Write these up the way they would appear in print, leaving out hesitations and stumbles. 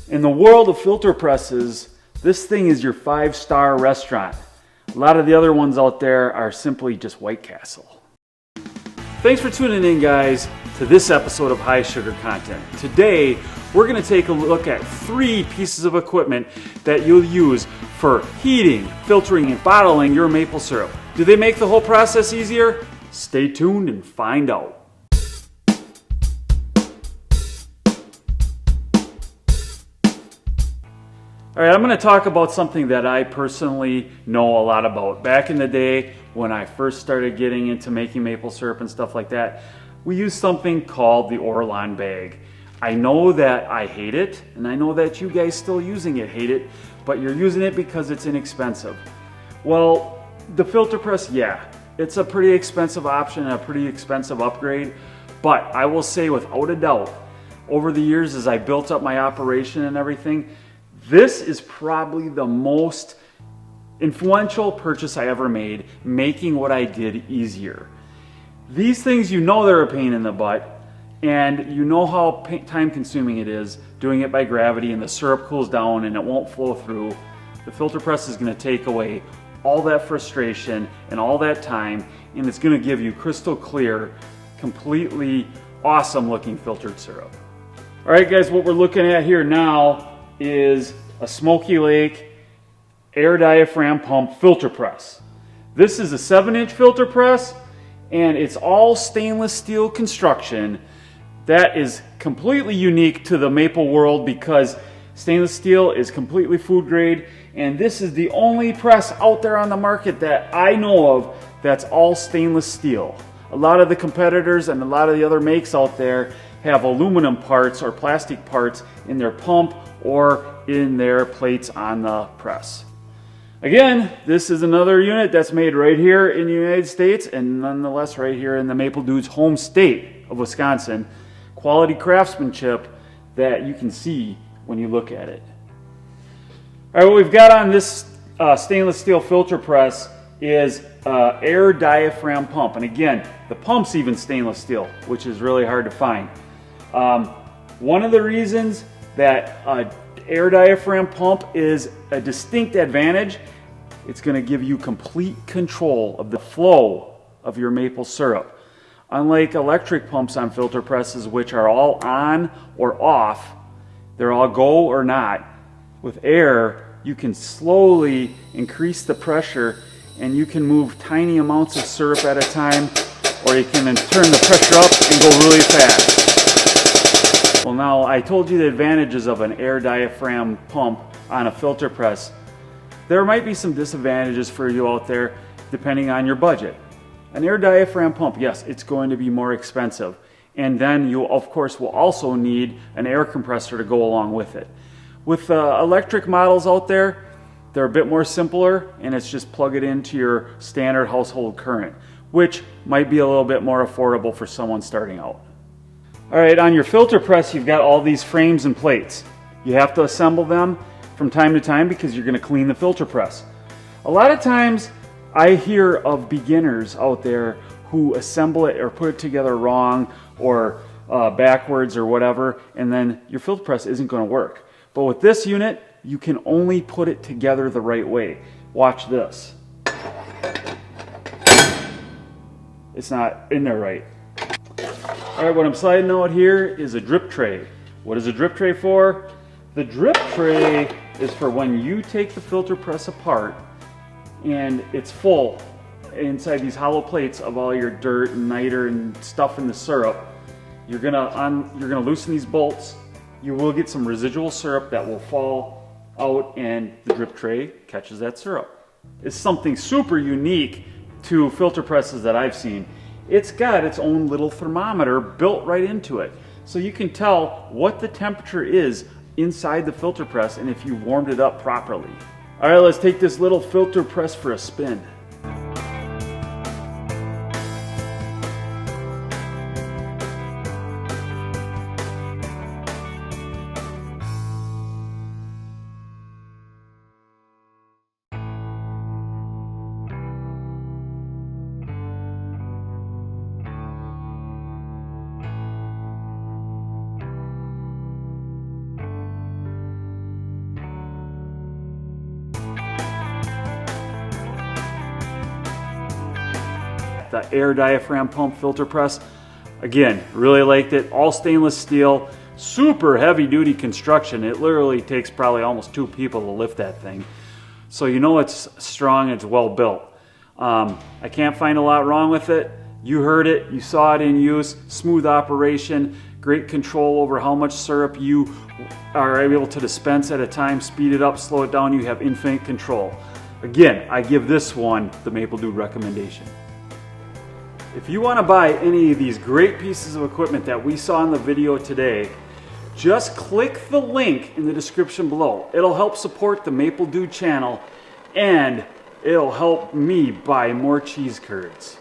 In the world of filter presses, this thing is your 5-star restaurant. A lot of the other ones out there are simply just White Castle. Thanks for tuning in, guys, to this episode of High Sugar Content. Today, we're going to take a look at 3 pieces of equipment that you'll use for heating, filtering, and bottling your maple syrup. Do they make the whole process easier? Stay tuned and find out. All right, I'm going to talk about something that I personally know a lot about. Back in the day, when I first started getting into making maple syrup and stuff like that, we used something called the Orlon bag. I know that I hate it, and I know that you guys still using it hate it, but you're using it because it's inexpensive. Well, the filter press, yeah, it's a pretty expensive option and a pretty expensive upgrade, but I will say without a doubt, over the years as I built up my operation and everything, this is probably the most influential purchase I ever made, making what I did easier. These things, you know they're a pain in the butt, and you know how time consuming it is doing it by gravity, and the syrup cools down and it won't flow through. The filter press is going to take away all that frustration and all that time, and it's going to give you crystal clear, completely awesome looking filtered syrup. All right, guys, what we're looking at here now is a Smoky Lake air diaphragm pump filter press. This is a 7-inch filter press, and it's all stainless steel construction. That is completely unique to the maple world because stainless steel is completely food grade, and this is the only press out there on the market that I know of that's all stainless steel. A lot of the competitors and a lot of the other makes out there have aluminum parts or plastic parts in their pump or in their plates on the press. Again, this is another unit that's made right here in the United States, and nonetheless right here in the Maple Dude's home state of Wisconsin. Quality craftsmanship that you can see when you look at it. All right, what we've got on this stainless steel filter press is air diaphragm pump. And again, the pump's even stainless steel, which is really hard to find. One of the reasons that air diaphragm pump is a distinct advantage, it's going to give you complete control of the flow of your maple syrup. Unlike electric pumps on filter presses, which are all on or off, they're all go or not. With air, you can slowly increase the pressure and you can move tiny amounts of syrup at a time, or you can then turn the pressure up and go really fast. Well, now I told you the advantages of an air diaphragm pump on a filter press. There might be some disadvantages for you out there depending on your budget. An air diaphragm pump, yes, it's going to be more expensive. And then you, of course, will also need an air compressor to go along with it. With electric models out there, they're a bit more simpler, and it's just plug it into your standard household current, which might be a little bit more affordable for someone starting out. All right, on your filter press, you've got all these frames and plates. You have to assemble them from time to time because you're going to clean the filter press. A lot of times I hear of beginners out there who assemble it or put it together wrong or backwards or whatever, and then your filter press isn't going to work. But with this unit, you can only put it together the right way. Watch this. It's not in there right. All right, what I'm sliding out here is a drip tray. What is a drip tray for? The drip tray is for when you take the filter press apart and it's full inside these hollow plates of all your dirt and niter and stuff in the syrup. You're gonna loosen these bolts. You will get some residual syrup that will fall out, and the drip tray catches that syrup. It's something super unique to filter presses that I've seen. It's got its own little thermometer built right into it, so you can tell what the temperature is inside the filter press and if you warmed it up properly. All right, let's take this little filter press for a spin. the air diaphragm pump filter press. Again, really liked it. All stainless steel, super heavy duty construction. It literally takes probably almost 2 people to lift that thing. So you know it's strong, it's well built. I can't find a lot wrong with it. You heard it, you saw it in use, smooth operation, great control over how much syrup you are able to dispense at a time, speed it up, slow it down, you have infinite control. Again, I give this one the Maple Dude recommendation. If you want to buy any of these great pieces of equipment that we saw in the video today, just click the link in the description below. It'll help support the Maple Dude channel and it'll help me buy more cheese curds.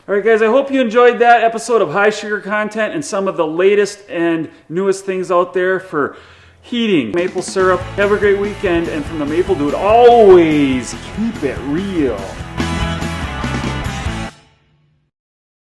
Alright guys, I hope you enjoyed that episode of high sugar content and some of the latest and newest things out there for heating maple syrup. Have a great weekend, and from the Maple Dude, always keep it real.